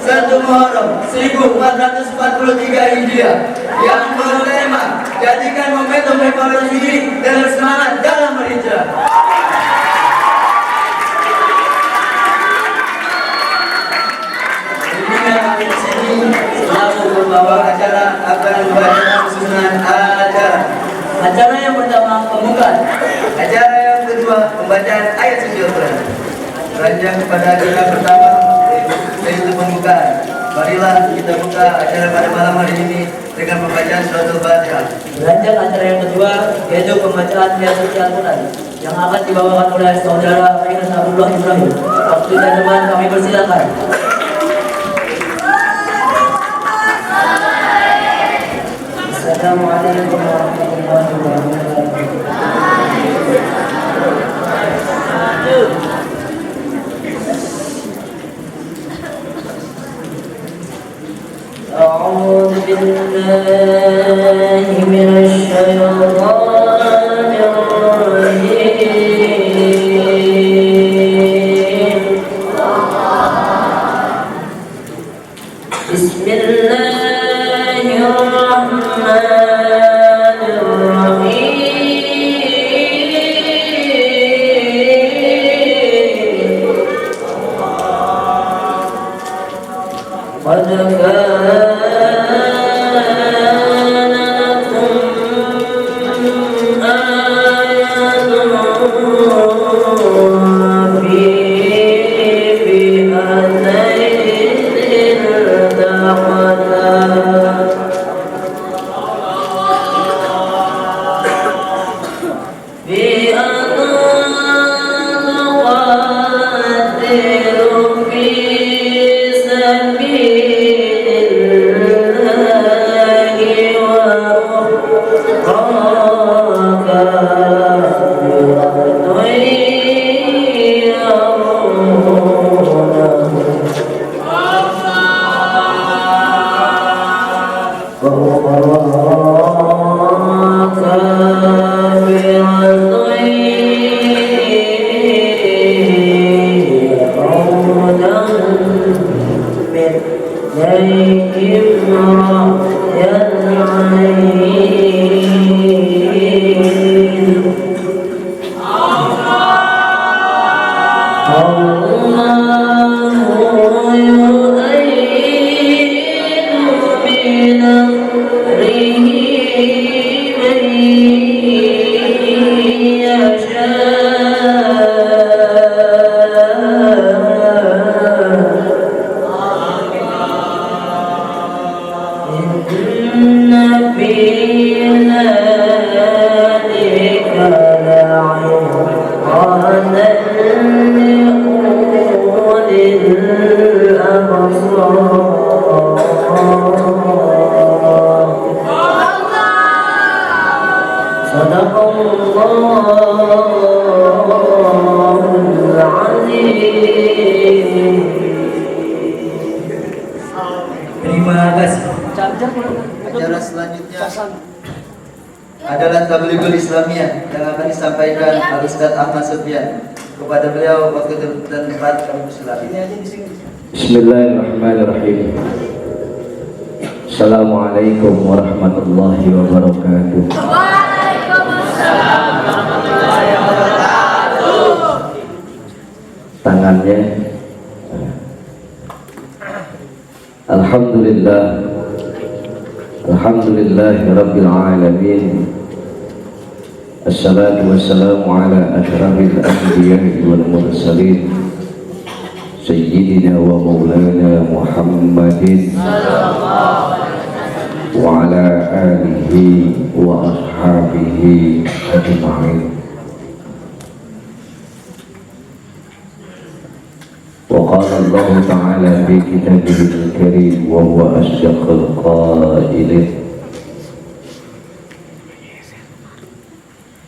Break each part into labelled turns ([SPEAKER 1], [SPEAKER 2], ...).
[SPEAKER 1] 1 Muharram 1443 Hijriah yang bertema jadikan momentum reformasi diri dan semangat dalam berhijrah. Selalu membawa acara akan membaca susunan acara yang pertama pembukaan, acara yang kedua pembacaan ayat suci Al-Quran. Beranjak kepada acara pertama yaitu pembukaan. Marilah kita buka acara pada malam hari ini dengan pembacaan surat Al-Fatihah. Beranjak acara yang kedua yaitu pembacaan ayat suci Al-Quran yang akan dibawakan oleh saudara Raina Abdullah Ibrahim. Waktu dan teman kami persilakan. Assalamualaikum warahmatullahi wabarakatuh. A'udzu billahi minasy syaithanir rajim. Terima kasih. Acara selanjutnya adalah Tablighul Islamiyah yang akan disampaikan oleh Ustaz Ahmad Sufyan. Kepada beliau waktu dan tempat kami persilakan.
[SPEAKER 2] Bismillahirrahmanirrahim. Assalamualaikum warahmatullahi wabarakatuh.
[SPEAKER 3] Waalaikumsalam warahmatullahi wabarakatuh.
[SPEAKER 2] Tangannya. Alhamdulillah. Alhamdulillahi rabbil alamin. Assalatu wassalamu ala asyrafil anbiya'i wal mursalin Sayyidina wa maulana Muhammadin wa ala alihi wa ashabihi ajma'in. Wa qala Allah ta'ala fi kitabihil karim wa huwa asdaqul qailin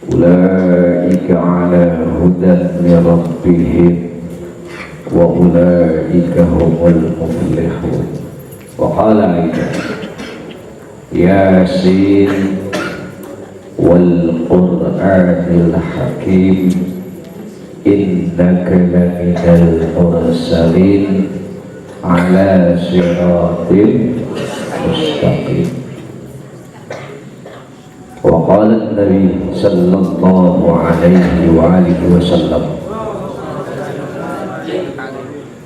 [SPEAKER 2] Ulaika ala hudan min rabbihim wa ulaika humul muflihun. Wa qala aidan Yasin wal Qur'anil Hakim innaka laminal mursalin ala siratil mustaqim. Wa qala Nabi sallallahu alaihi wa alihi wasallam,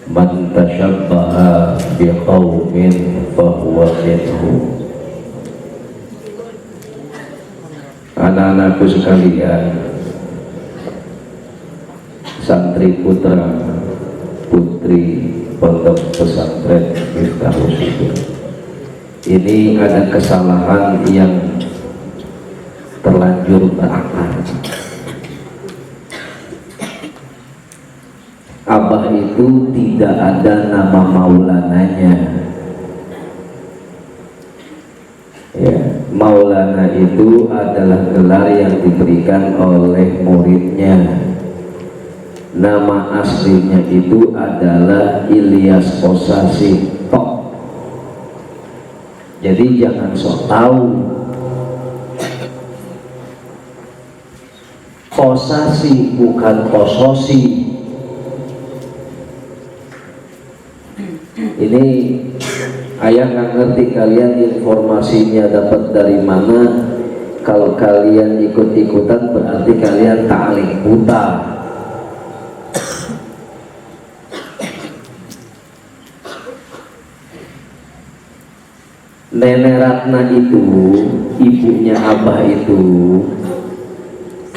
[SPEAKER 2] man tashabbaha biqaumin fahuwa minhum. Anak-anakku sekalian, santri putra putri pondok pesantren Miftahul Huda, ini ada kesalahan yang terlanjur berakar. Abah itu tidak ada nama maulananya, ya. Maulana itu adalah gelar yang diberikan oleh muridnya. Nama aslinya itu adalah Ilyas Kosasi Tok. Jadi jangan sok tahu. Kosasi bukan kososi. Ini ayah nggak ngerti kalian informasinya dapat dari mana. Kalau kalian ikut-ikutan berarti kalian ta'lim buta. Nenek Ratna itu, ibunya Abah itu,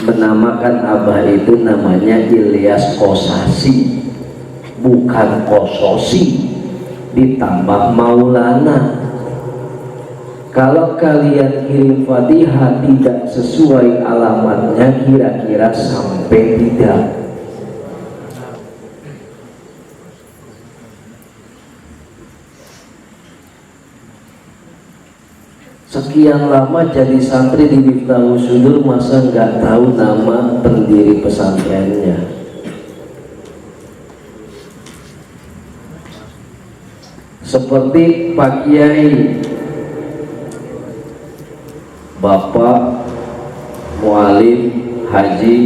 [SPEAKER 2] menamakan Abah itu namanya Ilyas Kosasi, bukan Kososi. Ditambah Maulana. Kalau kalian kirim Fatihah tidak sesuai alamatnya, kira-kira sampai tidak? Sekian lama jadi santri di Miftahul Sudur, masa nggak tahu nama pendiri pesantrennya? Seperti Pak Kiai Bapak Mualim Haji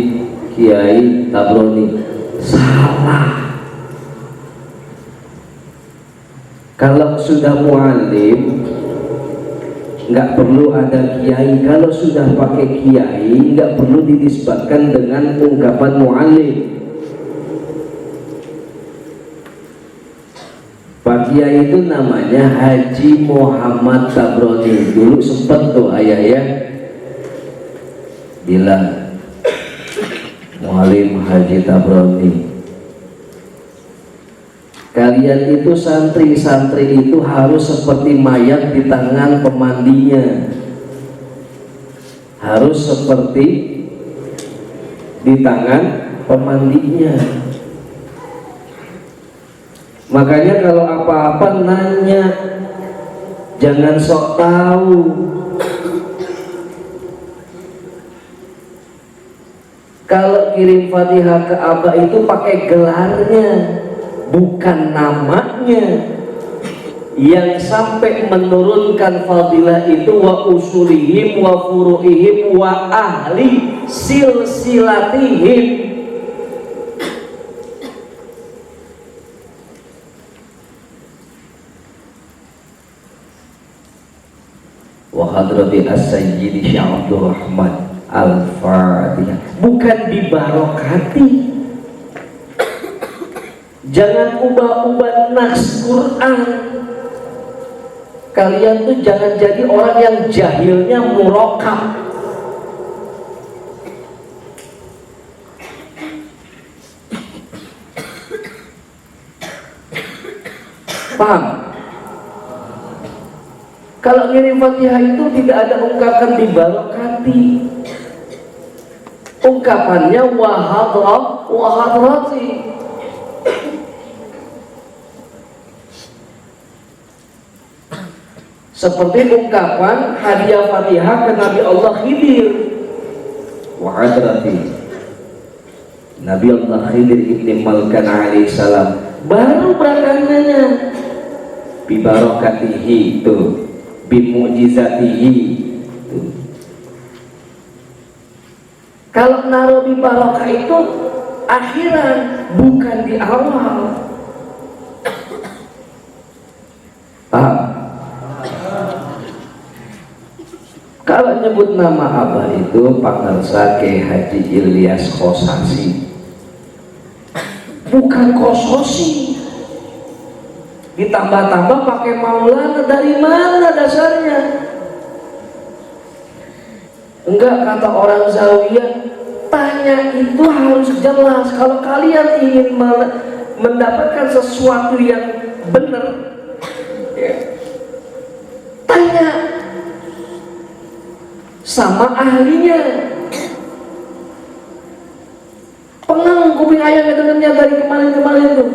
[SPEAKER 2] Kiai Tabroni, salah. Kalau sudah mualim nggak perlu ada kiai. Kalau sudah pakai kiai nggak perlu dinisbatkan dengan ungkapan mualim. Pak Kiai itu namanya Haji Muhammad Tabroni. Dulu sempat tuh ayah ya bilang Mualim Haji Tabroni. Kalian itu santri-santri itu harus seperti mayat di tangan pemandinya, harus seperti di tangan pemandinya. Makanya kalau apa-apa nanya, jangan sok tahu. Kalau kirim Fatihah ke Abah itu pakai gelarnya, bukan namanya. Yang sampai menurunkan fadilah itu wa usulihim wa furu'ihim wa ahli silsilatihim. Wa hadrati as-sayyidi Syekh Abdul Rahman Al-Fatihah, bukan dibarokati. Jangan ubah-ubah naks Quran. Kalian tuh jangan jadi orang yang jahilnya murakab. Paham? Kalau ngirim Fatihah itu tidak ada ungkapan dibarokati. Ungkapannya wahadrati. Seperti ungkapan hadiah Fatihah ke Nabi Allah Khidir. Wahadrati. Nabi Allah Khidir ibn Malkan alaihi salam. Baru belakangannya bibarokatihi itu, bimujizatihi itu. Kalau naruh di barokah itu akhiran, bukan di awal. Paham? Kalau nyebut nama abah itu pangarsa Kiai Haji Ilyas Kosasi, bukan Kososi. Ditambah-tambah pakai Maulana, dari mana dasarnya? Enggak, kata orang Zawiyah, tanya itu harus jelas. Kalau kalian ingin mendapatkan sesuatu yang benar, ya, tanya sama ahlinya. Pengang kuping ayam dengannya dari kemarin-kemarin tuh.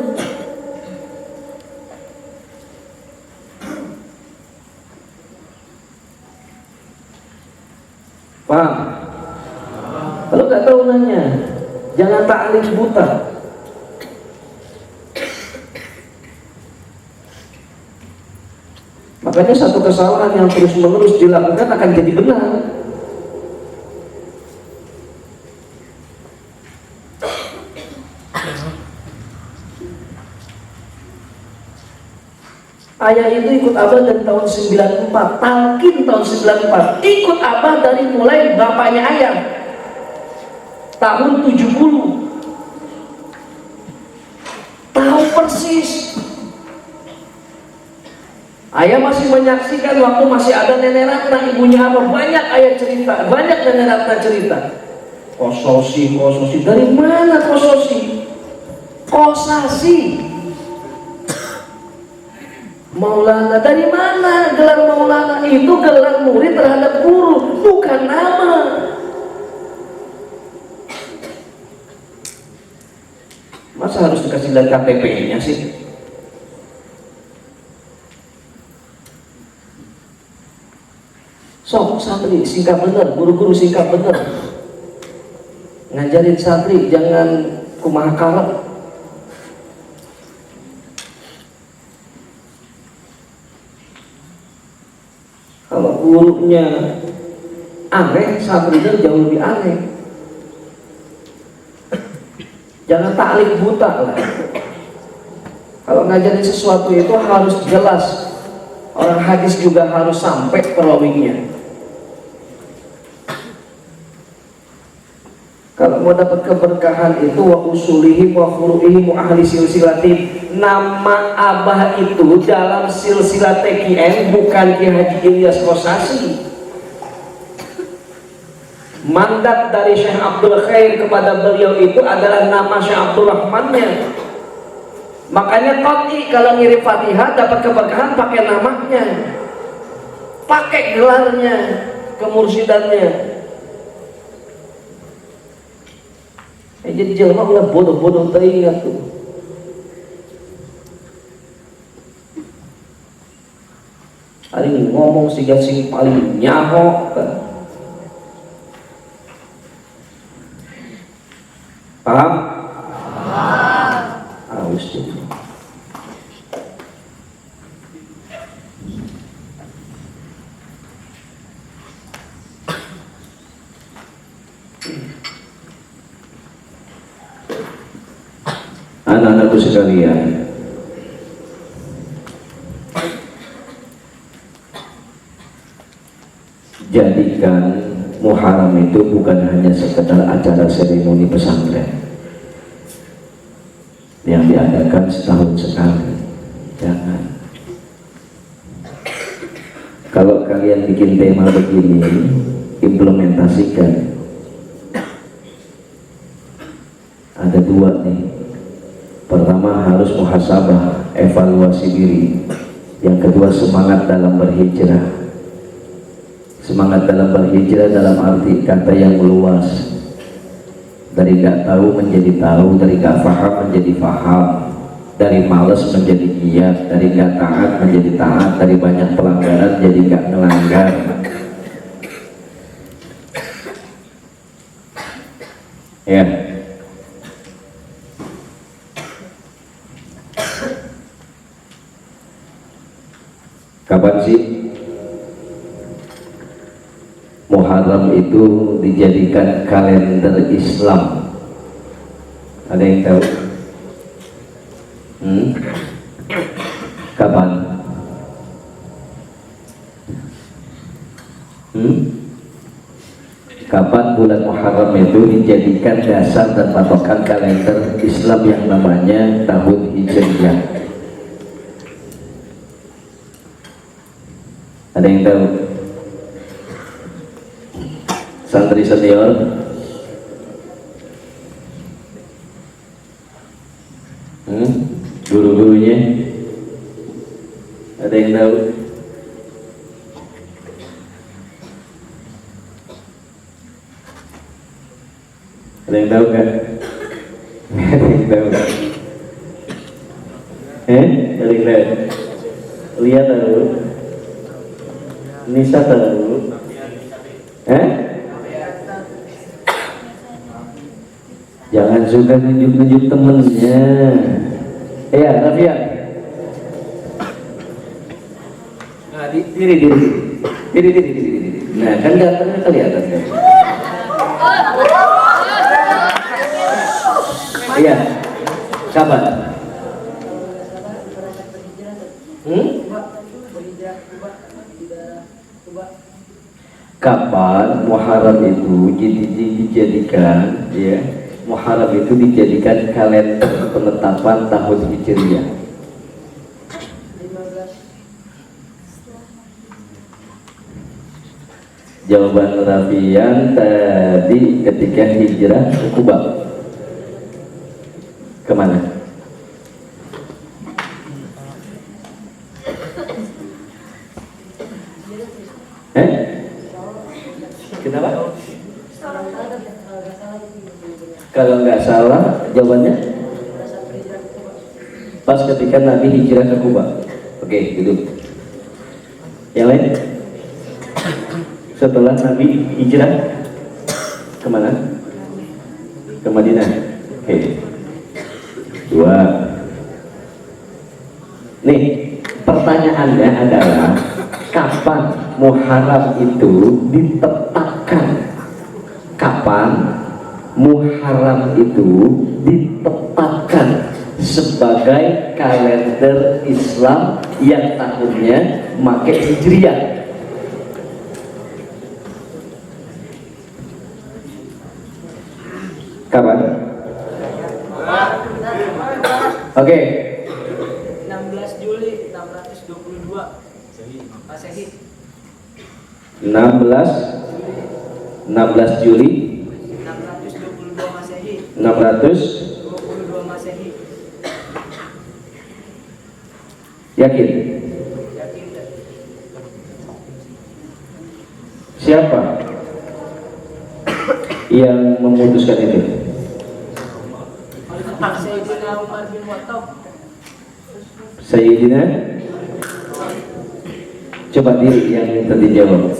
[SPEAKER 2] Paham? Kalau nggak tahu nanya, jangan taklid buta. Makanya satu kesalahan yang terus-menerus dilakukan akan jadi benar. Ayah itu ikut abah dari tahun 94, talqin tahun 94, ikut abah dari mulai bapaknya ayah tahun 70, tahu persis. Ayah masih menyaksikan waktu masih ada Nenek Ratna, ibunya apa, banyak ayah cerita, banyak Nenek Ratna cerita. Kososi, dari mana Kososi? Kosasi. Maulana, dari mana gelar Maulana? Itu gelar murid terhadap guru, bukan nama. Masa harus dikasih lihat KTP-nya sih? Sok santri singkat bener, guru-guru singkat bener. Ngajarin santri jangan kumaha kalep. Kalau gurunya aneh, santrinya jauh lebih aneh. Jangan taklid buta lah. Kalau ngajarin sesuatu itu harus jelas. Orang hadis juga harus sampai perawinya. Kalau mau dapat keberkahan itu wa usulihi wa furu'ihi mu ahli silsilati. Nama abah itu dalam silsilah TKN bukan Kiai Haji Ilyas Kosasi. Mandat dari Syekh Abdul Khair kepada beliau itu adalah nama Syekh Abdul Rahmannya. Makanya qat'i kalau ngirim Fatihah dapat keberkahan pakai namanya, pakai gelarnya, kemursidannya. Jadi jelma ulah bodoh-bodoh teringat tuh. Hari ini ngomong sing paling nyaho kan. Paham? Harus itu. Anak-anakku sekalian, jadikan Muharram itu bukan hanya sekedar acara seremoni pesantren yang diadakan setahun sekali. Jangan. Kalau kalian bikin tema begini, implementasikan. Ada dua nih. Pertama harus muhasabah, evaluasi diri. Yang kedua semangat dalam berhijrah. Semangat dalam berhijrah dalam arti kata yang meluas. Dari gak tahu menjadi tahu, dari gak paham menjadi paham, dari malas menjadi giat, dari gak taat menjadi taat, dari banyak pelanggaran jadi gak ngelanggar. Ya. Kapan sih Muharram itu dijadikan kalender Islam? Ada yang tahu? Kapan? bulan Muharram itu dijadikan dasar dan patokan kalender Islam yang namanya tahun Hijriah? Ada yang tahu? Santri senior? Guru-gurunya? Ada yang tahu? Ada yang tahu kan? Ada yang tahu? Ada yang tahu? Lihat tahu? Nisa tahu? Jangan suka nunjuk-nunjuk temennya. Ya, Rafia. Nah, diri. Nah, kan datangnya kelihatan kan? Iya. Kapan? Kapan Muharram itu dijadikan, ya? Muharram itu dijadikan kalender penetapan tahun Hijriah. Jawaban Rafian tadi ketika hijrah ke Kuba. Kemana? Kenapa? Kalau nggak salah jawabannya pas ketika Nabi hijrah ke Kuba. Oke, duduk. Yang lain? Setelah Nabi hijrah kemana? Ke Madinah. Oke. 2. Nih, pertanyaannya adalah kapan Muharram itu ditetapkan? Kapan Muharram itu ditetapkan sebagai kalender Islam yang tahunnya pakai Hijriah? Kapan? Oke.
[SPEAKER 3] 16 Juli 622 Masehi.
[SPEAKER 2] 16 Juli
[SPEAKER 3] 622 Masehi.
[SPEAKER 2] 622
[SPEAKER 3] Masehi.
[SPEAKER 2] Yakin?
[SPEAKER 3] Yakin.
[SPEAKER 2] Siapa yang memutuskan itu?
[SPEAKER 3] Sayyidina Umar bin Khattab.
[SPEAKER 2] Sayyidina? Coba diri yang minta dijawab.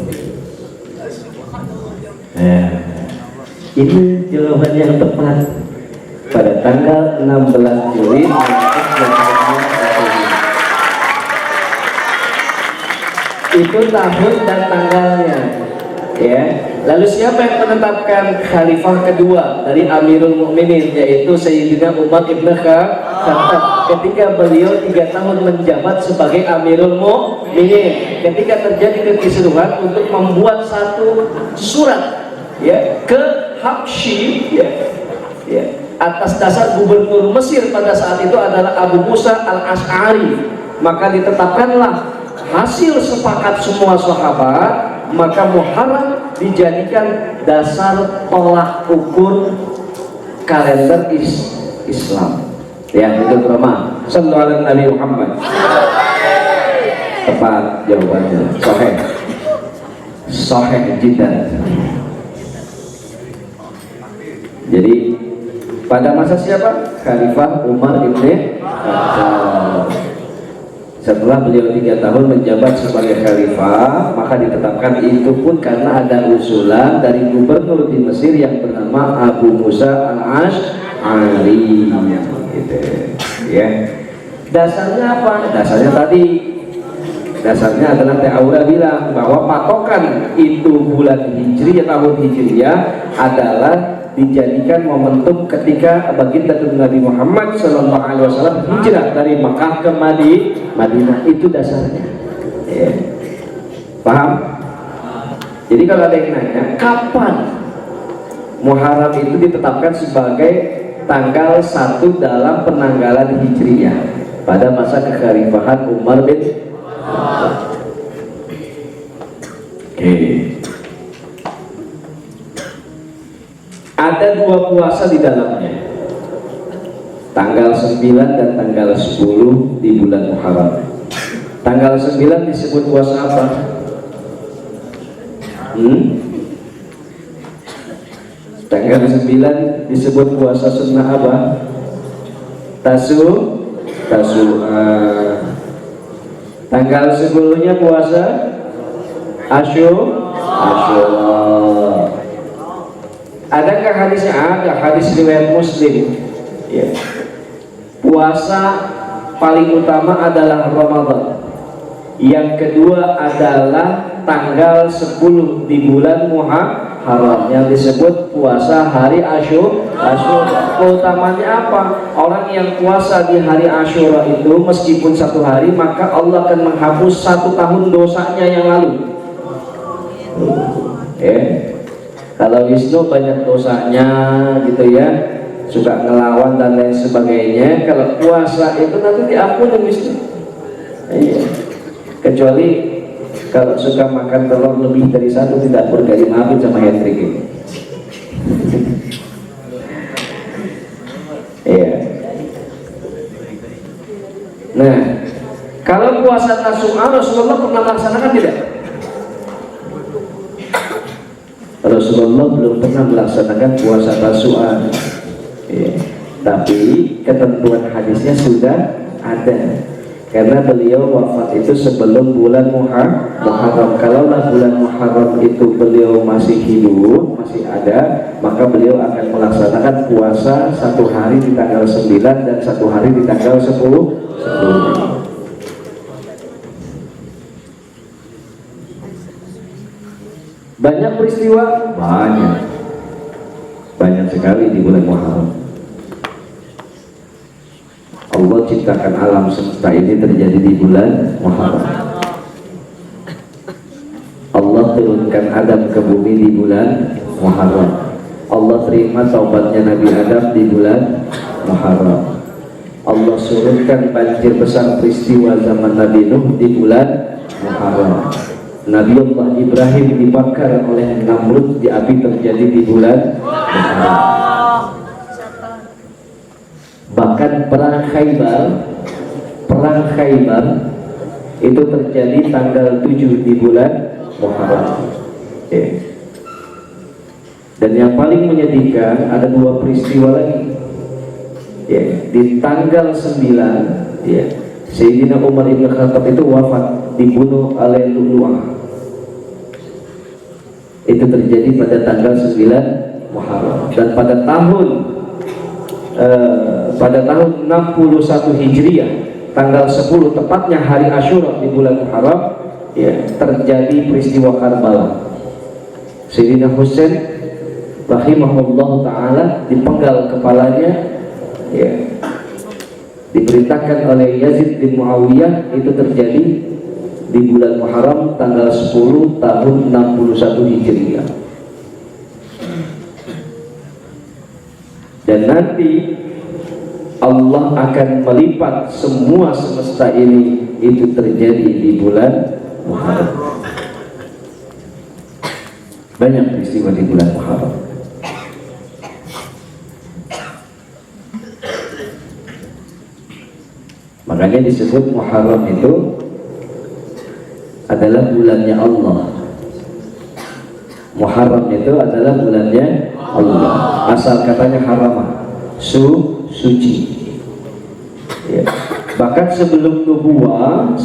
[SPEAKER 2] Ini jawaban yang tepat. Pada tanggal 16 Juli itu tahun dan tanggalnya, ya. Lalu siapa yang menetapkan khalifah kedua dari Amirul Mukminin, yaitu Sayyidina Umar ibn Khattab, ketika beliau 3 tahun menjabat sebagai Amirul Mukminin, ketika terjadi kekisruhan untuk membuat satu surat, ya, ke Habsyi, ya, atas dasar gubernur Mesir pada saat itu adalah Abu Musa al-Ash'ari. Maka ditetapkanlah hasil sepakat semua sahabat, maka Muharram dijadikan dasar tolak ukur kalender Islam. Ya, itu drama. Sallu ala Nabi Muhammad. Tepat jawabannya. Sahih jiddan. Jadi pada masa siapa? Khalifah Umar ibn Khattab. Setelah beliau 3 tahun menjabat sebagai khalifah, maka ditetapkan itu pun karena ada usulan dari gubernur di Mesir yang bernama Abu Musa al-Ash'ari, gitu, ya. Dasarnya apa? Dasarnya adalah Ta'awura bilang bahwa patokan itu bulan Hijriah, tahun Hijriah adalah dijadikan momentum ketika baginda Nabi Muhammad SAW hijrah dari Makkah ke Madinah. Itu dasarnya, ya. Paham? Jadi kalau ada yang nanya kapan Muharram itu ditetapkan sebagai tanggal 1 dalam penanggalan Hijriyah pada masa kekhalifahan Umar bin Khattab. Oke. Ada 2 puasa di dalamnya, tanggal 9 dan tanggal 10 di bulan Muharram. Tanggal 9 disebut puasa apa? Tanggal 9 disebut puasa sunnah apa? Tasu'ah. Tanggal 10-nya puasa Asyura. Adakah hadisnya? Ada hadis riwayat Muslim. Ya. Puasa paling utama adalah Ramadan. Yang kedua adalah tanggal 10 di bulan Muharram yang disebut puasa hari Asyura. Keutamanya apa? Orang yang puasa di hari Asyura itu meskipun 1 hari, maka Allah akan menghapus 1 tahun dosanya yang lalu. Kalau Wisnu banyak dosanya gitu ya, suka ngelawan dan lain sebagainya. Kalau puasa itu nanti diampuni Wisnu. Kecuali kalau suka makan telur lebih dari 1 tidak perlu dimaafin sama Hendrik ini. Nah, kalau puasa Tasu'ah Rasulullah pernah melaksanakan tidak? Rasulullah belum pernah melaksanakan puasa Tasu'ah. Tapi ketentuan hadisnya sudah ada. Karena beliau wafat itu sebelum bulan Muharram. Kalaulah bulan Muharram itu beliau masih hidup, masih ada, maka beliau akan melaksanakan puasa 1 hari di tanggal 9 dan 1 hari di tanggal 10. Banyak peristiwa, banyak sekali di bulan Muharram. Allah ciptakan alam semesta ini terjadi di bulan Muharram. Allah turunkan Adam ke bumi di bulan Muharram. Allah terima taubatnya Nabi Adam di bulan Muharram. Allah surutkan banjir besar peristiwa zaman Nabi Nuh di bulan Muharram. Nabi Allah Ibrahim dibakar oleh Namrud di api terjadi di bulan Muharram. Bahkan perang Khaybar itu terjadi tanggal 7 di bulan Muharram. Dan yang paling menyedihkan ada 2 peristiwa lagi. Di tanggal 9 Sayyidina Umar bin Khattab itu wafat, dibunuh oleh Lu'lu'ah. Itu terjadi pada tanggal 9 Muharram. Dan pada tahun 61 Hijriah, tanggal 10 tepatnya hari Asyura di bulan Muharram, terjadi peristiwa Karbala. Sayyidina Husain rahimahullah ta'ala dipenggal kepalanya, diperintahkan oleh Yazid bin Muawiyah. Itu terjadi di bulan Muharram tanggal 10 tahun 61 Hijriah. Dan nanti Allah akan melipat semua semesta ini, itu terjadi di bulan Muharram. Banyak peristiwa di bulan Muharram. Makanya disebut Muharram itu adalah bulannya Allah. Muharram itu adalah bulannya Allah. Asal katanya haramah, suci. Bahkan sebelum nubuwah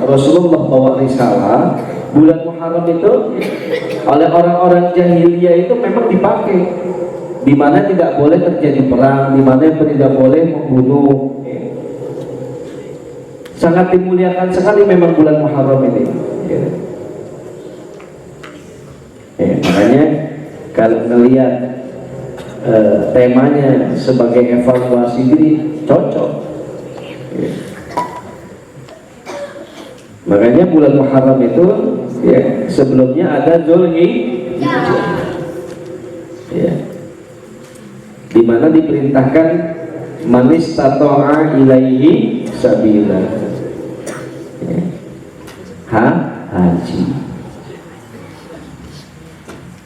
[SPEAKER 2] Rasulullah bawa risalah, bulan Muharram itu oleh orang-orang jahiliyah itu memang dipakai, di mana tidak boleh terjadi perang, di mana tidak boleh membunuh. Sangat dimuliakan sekali memang bulan Muharram ini. Makanya kalau melihat temanya sebagai evaluasi diri, cocok. Makanya bulan Muharram itu sebelumnya ada Zulhijjah. Ya. Di mana diperintahkan manis tato'a ilaihi sabila. Ya. Haji.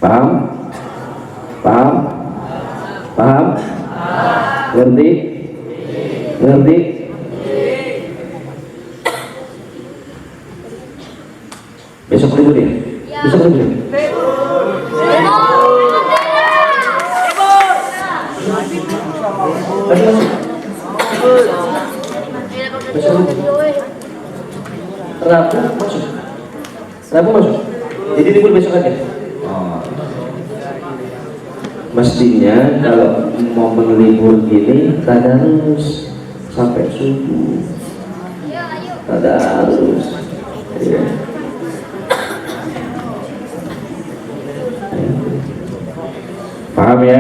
[SPEAKER 2] Paham? Paham? Paham? Ngerti? Ngerti? Besok libur ya? Besok libur ya? Rabu masuk. Rabu masuk. Jadi libur besok aja. Oh. Mestinya kalau momen libur gini tadarus sampai subuh. Tadarus. Ya. Paham ya?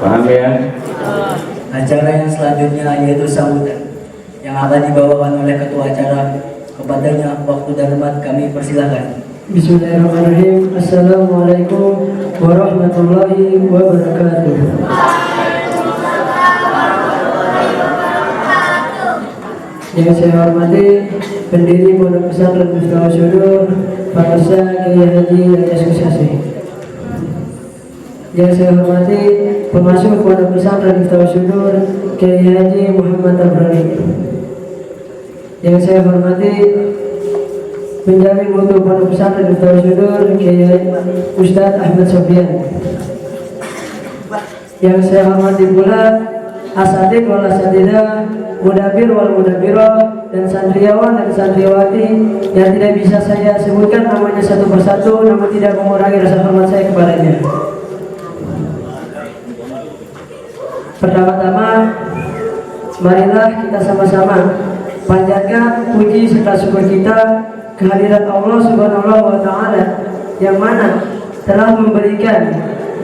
[SPEAKER 2] Paham ya?
[SPEAKER 1] Acara yang selanjutnya yaitu sambutan yang akan dibawakan oleh ketua acara. Kepadanya waktu dan tempat kami persilahkan.
[SPEAKER 4] Bismillahirrahmanirrahim. Assalamualaikum warahmatullahi wabarakatuh. Yang saya hormati pendiri Pondok Pesantren Miftahul Syudur, Pak Ustaz Kiai Haji Yahya Suksasi. Yang saya hormati pengasuh Pondok Pesantren Miftahul Syudur, Kiai Haji Muhammad Tabrani. Yang saya hormati penjamin mutu Pondok Pesantren Miftahul Syudur, Kiai Ustadz Ahmad Sofyan. Yang saya hormati pula asatid wal asatidah, mudabir wal mudabirah, dan santriawan dan santriawati yang tidak bisa saya sebutkan namanya satu persatu, namun tidak mengurangi rasa hormat saya kepadanya. Pertama-tama, marilah kita sama-sama panjatkan puji serta syukur kita kehadirat Allah Subhanahu wa Ta'ala yang mana telah memberikan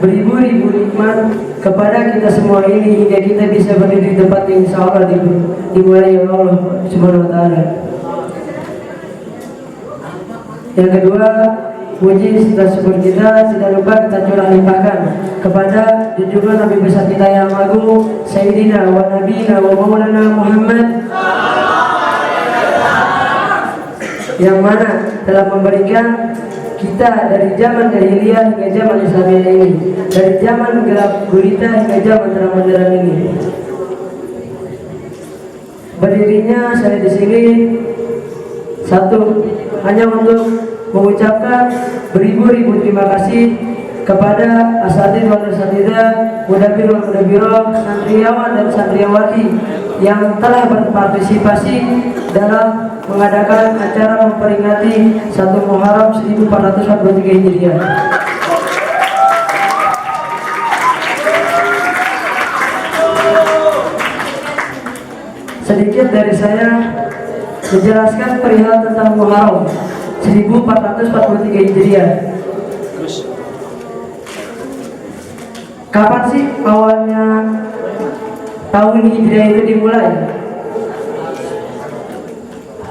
[SPEAKER 4] beribu-ribu nikmat kepada kita semua ini hingga kita bisa berdiri di tempat yang insya Allah dimulai oleh Allah Subhanahu wa Ta'ala. Yang kedua, puji serta syukur kita tidak lupa kita curah limpahkan kepada junjungan Nabi besar kita yang agung, Sayyidina wa Nabiyina wa Maulana Muhammad, yang mana telah memberikan kita dari zaman jahiliyah hingga zaman Islamiyah ini, dari zaman gelap gulita hingga zaman terang benderang ini. Berdirinya saya di sini satu hanya untuk mengucapkan beribu-ribu terima kasih kepada asatidz wal asatidah, mudabir wal mudabirah, santriawan dan santriawati yang telah berpartisipasi dalam mengadakan acara memperingati 1 Muharram 1443 Hijriah. Sedikit dari saya menjelaskan perihal tentang Muharram 1443 Hijriah. Kapan sih awalnya tahun Hijriah itu dimulai?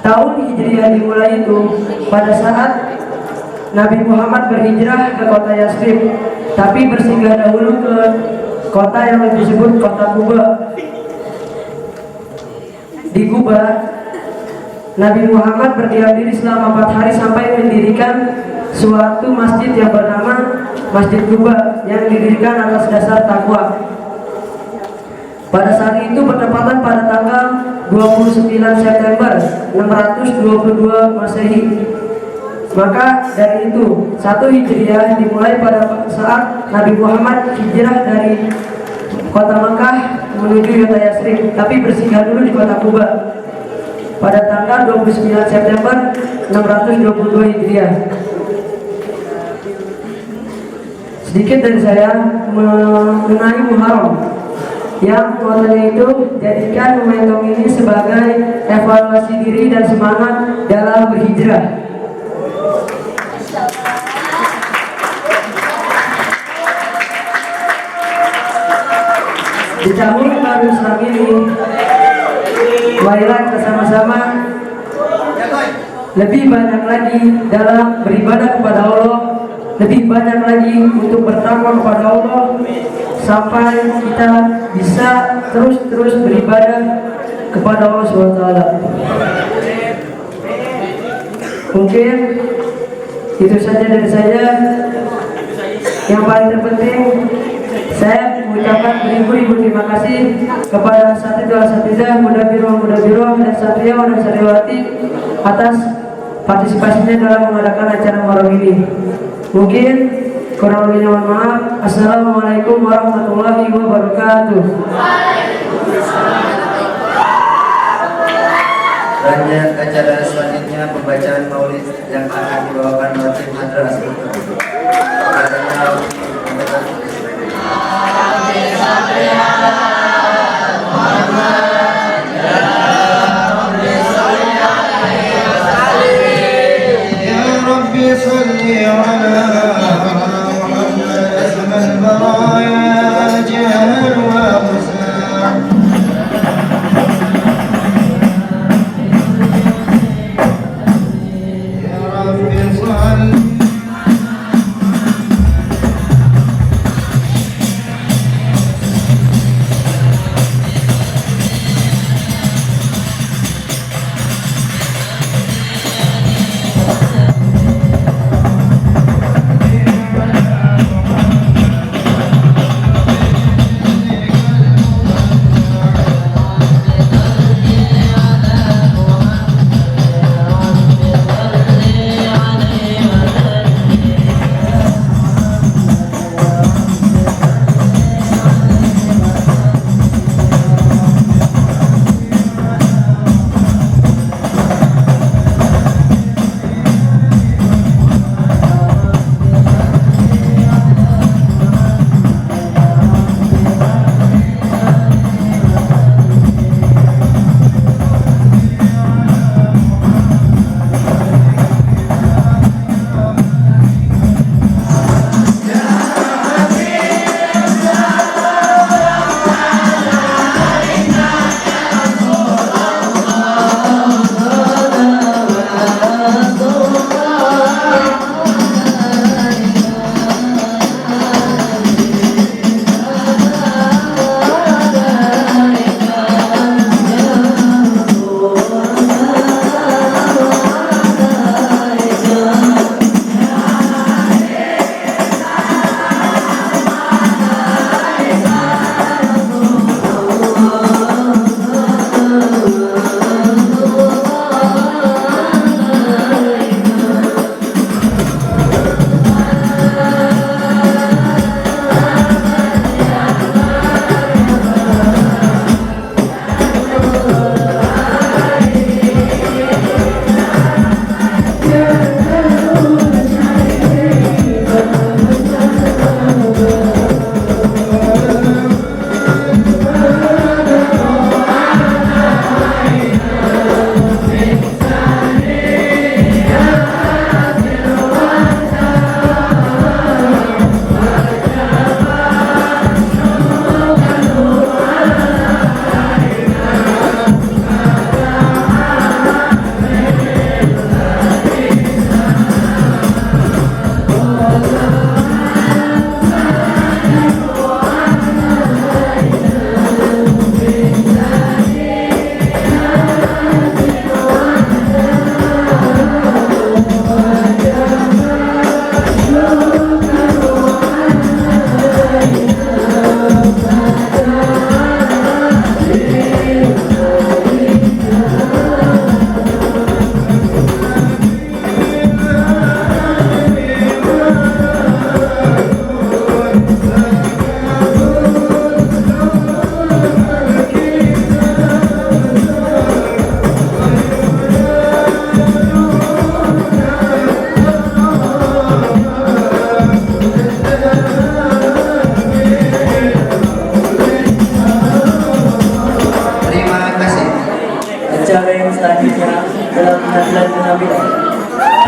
[SPEAKER 4] Tahun Hijriah dimulai itu pada saat Nabi Muhammad berhijrah ke kota Yatsrib, tapi bersinggah dahulu ke kota yang disebut kota Kuba. Di Kuba, Nabi Muhammad berdiam diri selama 4 hari sampai mendirikan suatu masjid yang bernama Masjid Kuba yang didirikan atas dasar takwa. Pada saat itu bertepatan pada tanggal 29 September 622 Masehi. Maka dari itu 1 Hijriah dimulai pada saat Nabi Muhammad hijrah dari kota Mekah menuju kota Yatsrib, tapi bersinggah dulu di kota Kuba pada tanggal 29 September 622 Hijriah. Sedikit dari saya mengenai Muharram, yang motonya itu jadikan momentum ini sebagai evaluasi diri dan semangat dalam berhijrah. Di tahun baru Islam ini, marilah kita sama-sama lebih banyak lagi dalam beribadah kepada Allah, lebih banyak lagi untuk bertakwa kepada Allah sampai kita bisa terus beribadah kepada Allah SWT. Mungkin itu saja dari saya. Yang paling terpenting, saya mengucapkan beribu-ribu terima kasih kepada asatidzah, mudabiroh dan satriawan dan satriwati atas partisipasinya dalam mengadakan acara malam ini. Mungkin kurang lebihnya mohon maaf. Assalamualaikum warahmatullahi wabarakatuh.
[SPEAKER 1] Lanjut acara selanjutnya pembacaan maulid yang akan dibawakan oleh tim madrasah.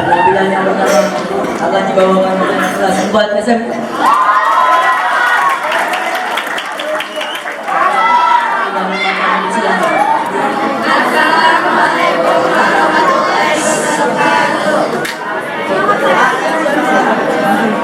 [SPEAKER 3] Penampilan yang pertama akan dibawakan oleh kelas 4 SMK. Assalamualaikum warahmatullahi wabarakatuh.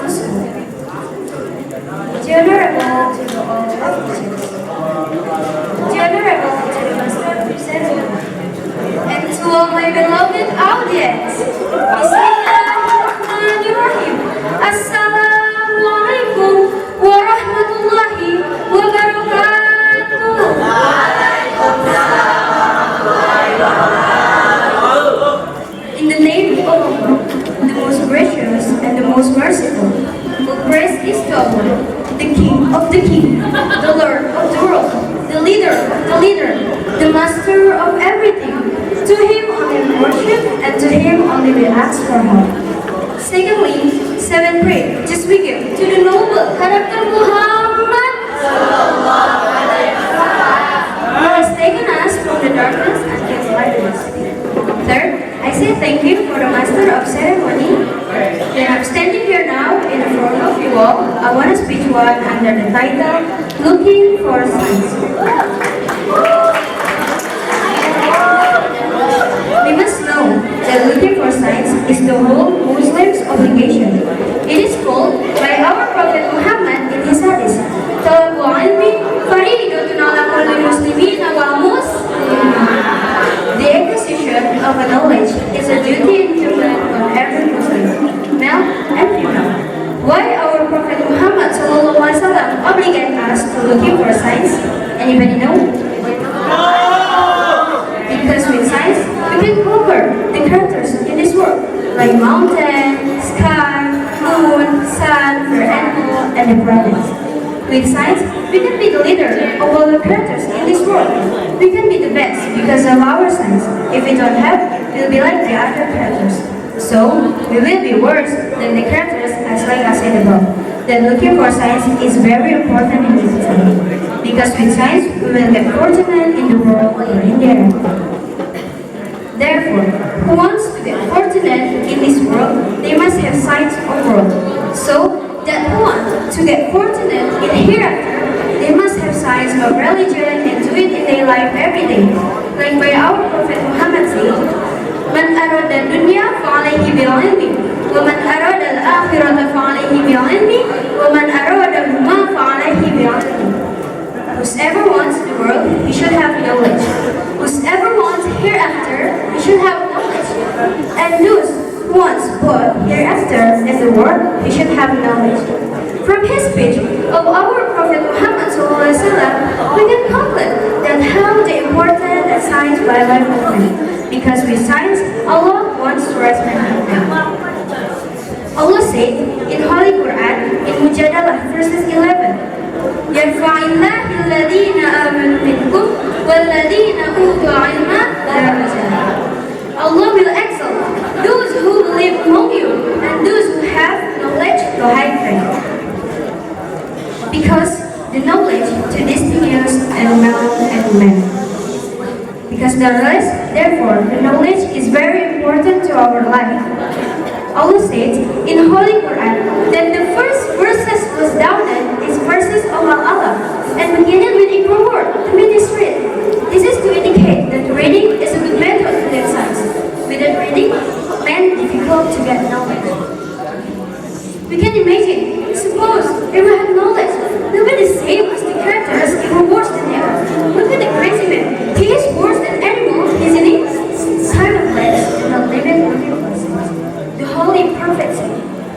[SPEAKER 5] Muslim. Honorable to the all officers, honorable to the Master Presenter, and to all my beloved audience. Bismillahirrahmanirrahim. Assalamualaikum warahmatullahi wabarakatuh. In the name of Allah, the most gracious and the most merciful, who praise is to Allah, the King of the King, the Lord of the world, the leader of the leader, the master of everything. To him only we worship, and to him only we ask for help. Secondly, seven pray, just we give to the noble character Muhammad, who has taken us from the darkness and gives light to us. Third, I say thank you for the master of ceremony. Then I'm standing here now in front of you all. I want to speak one under the title, Looking for Signs. We must know that looking for signs is the whole Muslim's obligation. It is called by our Prophet Muhammad in his hadith, Talabul ilmi faridatun ala kulli muslimin wal muslimin. The acquisition of a knowledge is a duty incumbent on every Muslim, male and female. Why our Prophet Muhammad SAW obligate us to looking for signs? Anybody know? Because with signs, we can conquer the characters in this world, like mountain, sky, moon, sun, the animal, and the planets. With science, we can be the leader of all the characters in this world. We can be the best because of our science. If we don't have, we'll be like the other characters. So, we will be worse than the characters, as like I said above. That looking for science is very important in this time. Because with science, we will get fortunate in the world or in the end. Therefore, who wants to get fortunate in this world, they must have signs of world. So, that who want to get fortunate in hereafter, they must have signs of religion and do it in their life every day. Like by our Prophet Muhammad said, Man arada dunya fa'alayhi bil'ilmi, wa man arada al-akhirata fa'alayhi bil'ilmi, wa man arada huma fa'alayhi bil'ilmi. Whoever wants the world, he should have knowledge. Whoever wants hereafter, he should have knowledge. And those who wants both hereafter and the world, he should have knowledge. From his speech of our Prophet Muhammad SAW, we can conclude that how the important and science by life of man. Because with science, Allah wants to respect them. Allah said in Holy Quran, in Mujadalah verses 11, يرفع الله الذين آمنوا منكم والذين أوتوا علما درجات. Allah will exalt those who believe among you and those who have knowledge to high rank. Because the knowledge to distinguish and man and man. Because therefore, the knowledge is very important to our life. Allah says in Holy Quran that the first verses was downloaded is verses of Allah and beginning with equal word to be read. This is to indicate that reading is a good method to get science. Without reading, man difficult to get knowledge. We can imagine, suppose if we have knowledge, we'll be the same as the characters, if we're worse than ever. Look at the crazy man. He is worse than animals, isn't he? Kind of less than the limit of the The Holy Prophet said,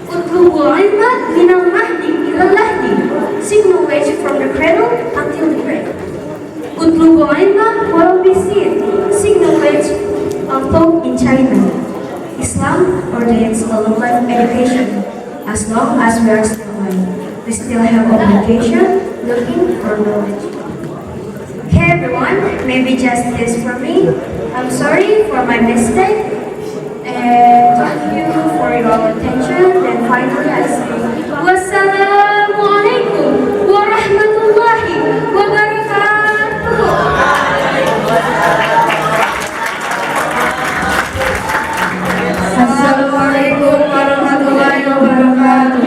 [SPEAKER 5] "Utlubul ilma minal mahdi ilal lahdi." Seek knowledge from the cradle until the grave. Utlubul ilma walau bisin. Seek knowledge although in China. Islam ordains a life education. As long as we are still alive, we still have obligation looking for knowledge. Okay, everyone, maybe just this for me. I'm sorry for my mistake. And thank you for your attention. And finally, I say, Wassalamualaikum warahmatullahi wabarakatuh.
[SPEAKER 4] Assalamualaikum warahmatullahi wabarakatuh.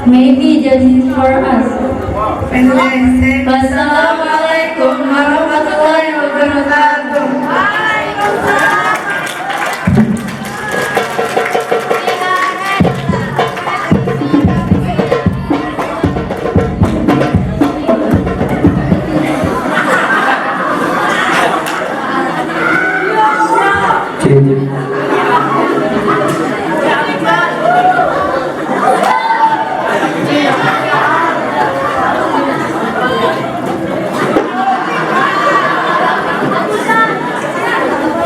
[SPEAKER 5] Maybe this is for us. Wassalamualaikum warahmatullahi wabarakatuh.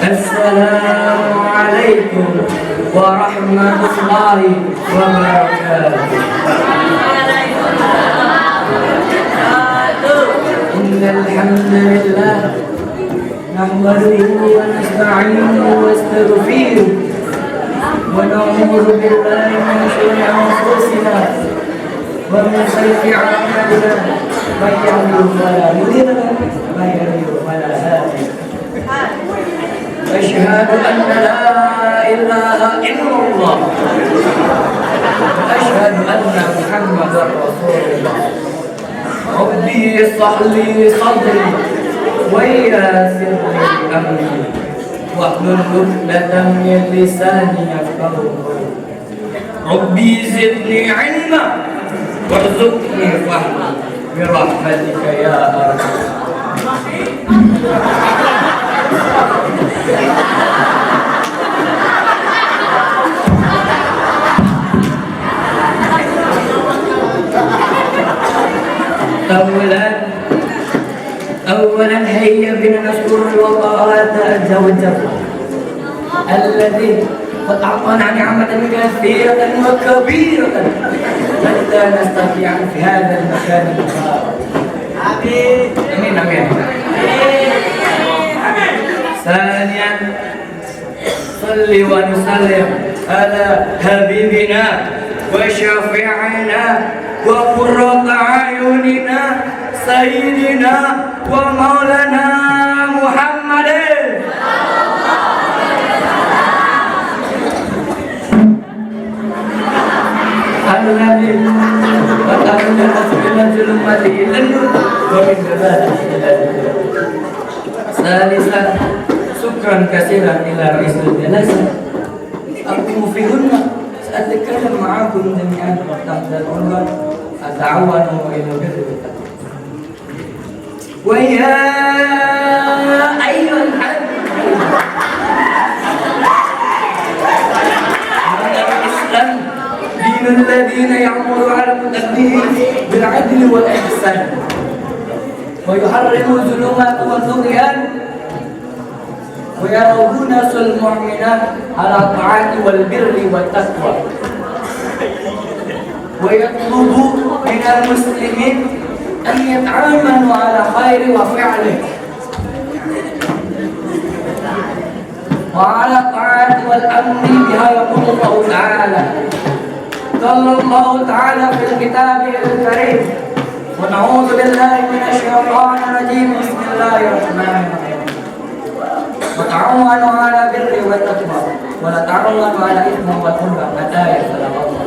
[SPEAKER 3] Assalamualaikum warahmatullahi wabarakatuh. Innal hamdalillah nahmaduhu wa nasta'inuhu wa nastaghfiruh wa na'udzu billahi min shururi anfusina wa min sayyi'ati a'malina may yahdihillahu fala mudilla lahu wa may yudlil fala hadiya lahu. أشهد أن لا إله إلا الله وأشهد أن محمدا رسول الله. ربي اشرح لي صدري ويسر لي أمري واحلل عقدة من لساني يفقهوا قولي. ربي زدني علما وارزقني فهما برحمتك يا أرحم الراحمين. أولا هيا بنا نشكر الله عز وجل الذي قد أعطانا نعمة كثيرة وكبيرة حتى نستطيع في هذا المكان المبارك. آمين آمين. ثانيا صل ونسلم على حبيبنا وشفيعنا وقرة أعيننا سيدنا ومولانا محمد. الذي قد أنزل سبيل الأمة إلى النور ومن ذلك ثالثا شكرا كثيرا إلى رئيس الجلسة. أقوم فيهن سأتكلم معكم جميعا تحت العنوان أتعاون إلى البر والتقوى. ويا أيها الحج هذا الإسلام دين الذين يأمر على المتقين بالعدل والإحسان ويحرم الظلمات والطغيان ويروون المؤمنات على الطاعة والبر والتقوى ويطلب من المسلمين أن يتعاملوا على خير وفعله وعلى الطاعة والأمر بها. يقول الله تعالى قال الله تعالى في الكتاب الكريم ونعوذ بالله من الشيطان الرجيم. بسم الله الرحمن الرحيم. وتعاونوا على البر والتقوى ولا تعاونوا على الإثم والعدوان متى يسلم الله.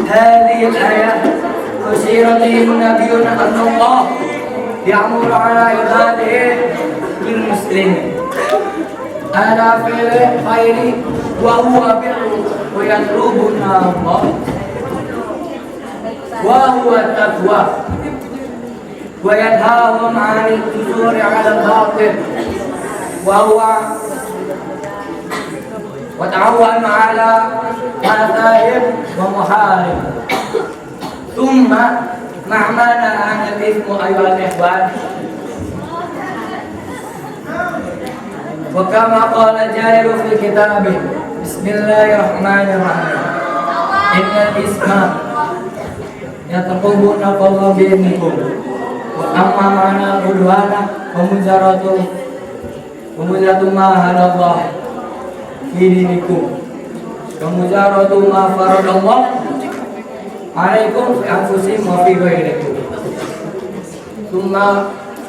[SPEAKER 3] هذه الآية أشير به النبي أن الله يأمر على عباده بالمسلمين على فعل الخير وهو بر ويطلبنا الله وهو التقوى وينهاهم عن الجسور على الباطل وهو وتعاون على آثام ومحارم ثم مع منع عن الإثم أيها الإخوان وكما قال جابر في كتابه بسم الله الرحمن الرحيم إن الإثم يتقون قوم بإذنكم وأما معنى عدوان ومجرد ما هدى الله في دينكم ومجرد ما فرض الله عليكم في أنفسهم وفي غيركم ثم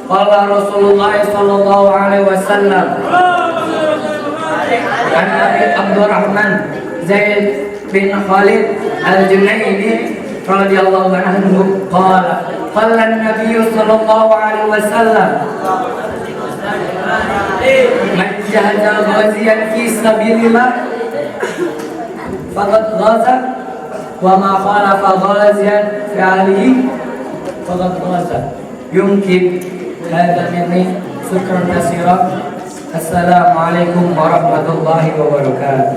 [SPEAKER 3] قال رسول الله صلى الله عليه وسلم عن أبي عبد الرحمن زيد بن خالد الجنيدي رضي الله عنه قال النبي صلى الله عليه وسلم من جهد غازيا في سبيل الله فقد غزا وما خالف غازيا في أهله فقد غزا يمكن هذا مني شكرا كثيرا السلام عليكم ورحمة الله وبركاته.